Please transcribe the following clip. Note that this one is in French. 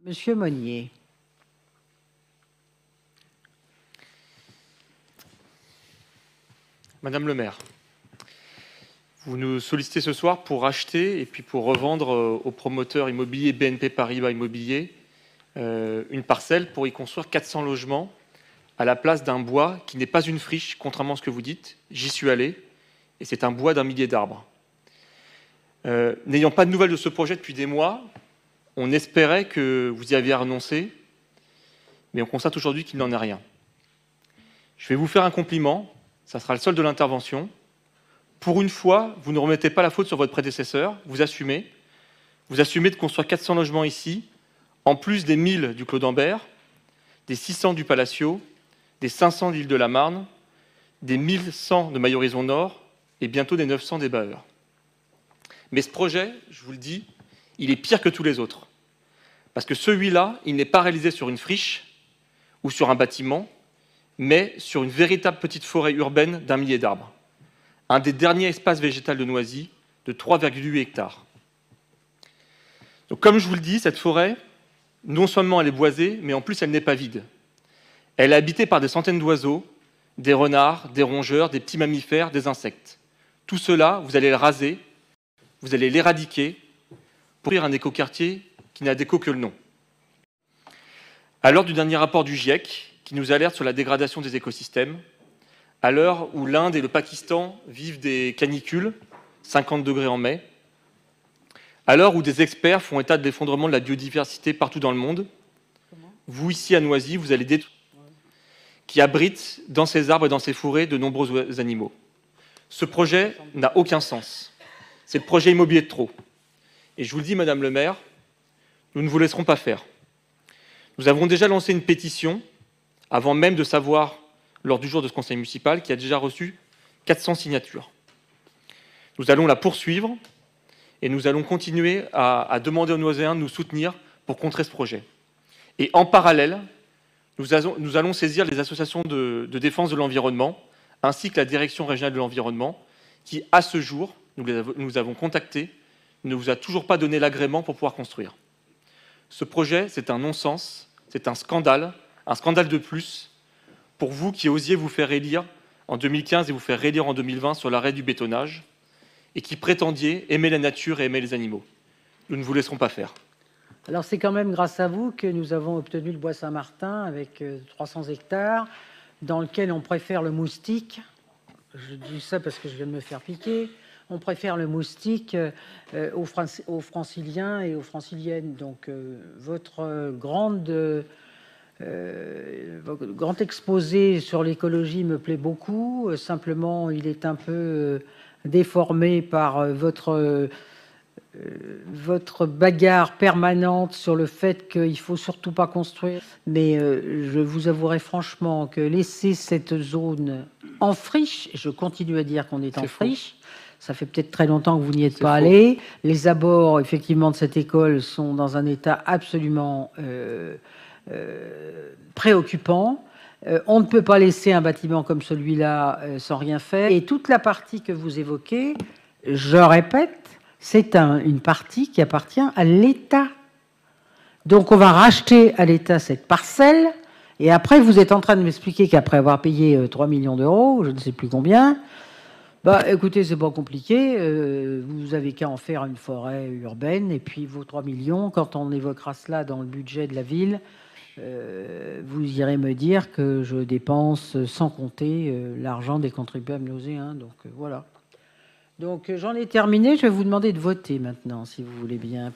Monsieur Monnier. Madame le maire, vous nous sollicitez ce soir pour acheter et puis pour revendre au promoteur immobilier BNP Paribas Immobilier une parcelle pour y construire 400 logements à la place d'un bois qui n'est pas une friche, contrairement à ce que vous dites. J'y suis allé et c'est un bois d'un millier d'arbres. N'ayant pas de nouvelles de ce projet depuis des mois, on espérait que vous y aviez renoncé, mais on constate aujourd'hui qu'il n'en est rien. Je vais vous faire un compliment, ça sera le solde de l'intervention. Pour une fois, vous ne remettez pas la faute sur votre prédécesseur, vous assumez de construire 400 logements ici, en plus des 1000 du Clos d'Ambert, des 600 du Palacio, des 500 de l'île de la Marne, des 1100 de Maille-Horizon Nord et bientôt des 900 des Baeurs. Mais ce projet, je vous le dis, il est pire que tous les autres. Parce que celui-là, il n'est pas réalisé sur une friche ou sur un bâtiment, mais sur une véritable petite forêt urbaine d'un millier d'arbres. Un des derniers espaces végétaux de Noisy, de 3,8 hectares. Donc, comme je vous le dis, cette forêt, non seulement elle est boisée, mais en plus elle n'est pas vide. Elle est habitée par des centaines d'oiseaux, des renards, des rongeurs, des petits mammifères, des insectes. Tout cela, vous allez le raser, vous allez l'éradiquer pour faire un écoquartier qui n'a d'écho que le nom. À l'heure du dernier rapport du GIEC, qui nous alerte sur la dégradation des écosystèmes, à l'heure où l'Inde et le Pakistan vivent des canicules, 50 degrés en mai, à l'heure où des experts font état de l'effondrement de la biodiversité partout dans le monde, vous, ici à Noisy, vous allez détruire qui abrite dans ces arbres et dans ces forêts de nombreux animaux. Ce projet n'a aucun sens. C'est le projet immobilier de trop. Et je vous le dis, Madame le maire, nous ne vous laisserons pas faire. Nous avons déjà lancé une pétition, avant même de savoir, lors du jour de ce conseil municipal, qui a déjà reçu 400 signatures. Nous allons la poursuivre et nous allons continuer à demander aux Noiséens de nous soutenir pour contrer ce projet. Et en parallèle, nous allons saisir les associations de défense de l'environnement, ainsi que la direction régionale de l'environnement, qui, à ce jour, nous avons contacté, ne vous a toujours pas donné l'agrément pour pouvoir construire. Ce projet, c'est un non-sens, c'est un scandale de plus, pour vous qui osiez vous faire élire en 2015 et vous faire réélire en 2020 sur l'arrêt du bétonnage, et qui prétendiez aimer la nature et aimer les animaux. Nous ne vous laisserons pas faire. Alors c'est quand même grâce à vous que nous avons obtenu le bois Saint-Martin avec 300 hectares, dans lequel on préfère le moustique. Je dis ça parce que je viens de me faire piquer. On préfère le moustique aux franciliens et aux franciliennes. Donc votre grand exposé sur l'écologie me plaît beaucoup. Simplement, il est un peu déformé par votre bagarre permanente sur le fait qu'il faut surtout pas construire. Mais je vous avouerai franchement que laisser cette zone en friche, je continue à dire qu'on est en friche. Ça fait peut-être très longtemps que vous n'y êtes pas allé. Les abords, effectivement, de cette école sont dans un état absolument préoccupant. On ne peut pas laisser un bâtiment comme celui-là sans rien faire. Et toute la partie que vous évoquez, je répète, c'est une partie qui appartient à l'État. Donc on va racheter à l'État cette parcelle, et après vous êtes en train de m'expliquer qu'après avoir payé 3 millions d'euros, je ne sais plus combien, bah écoutez, c'est pas compliqué, vous avez qu'à en faire une forêt urbaine, et puis vos 3 millions, quand on évoquera cela dans le budget de la ville, vous irez me dire que je dépense sans compter l'argent des contribuables nauséens, donc voilà. Donc j'en ai terminé, je vais vous demander de voter maintenant, si vous voulez bien.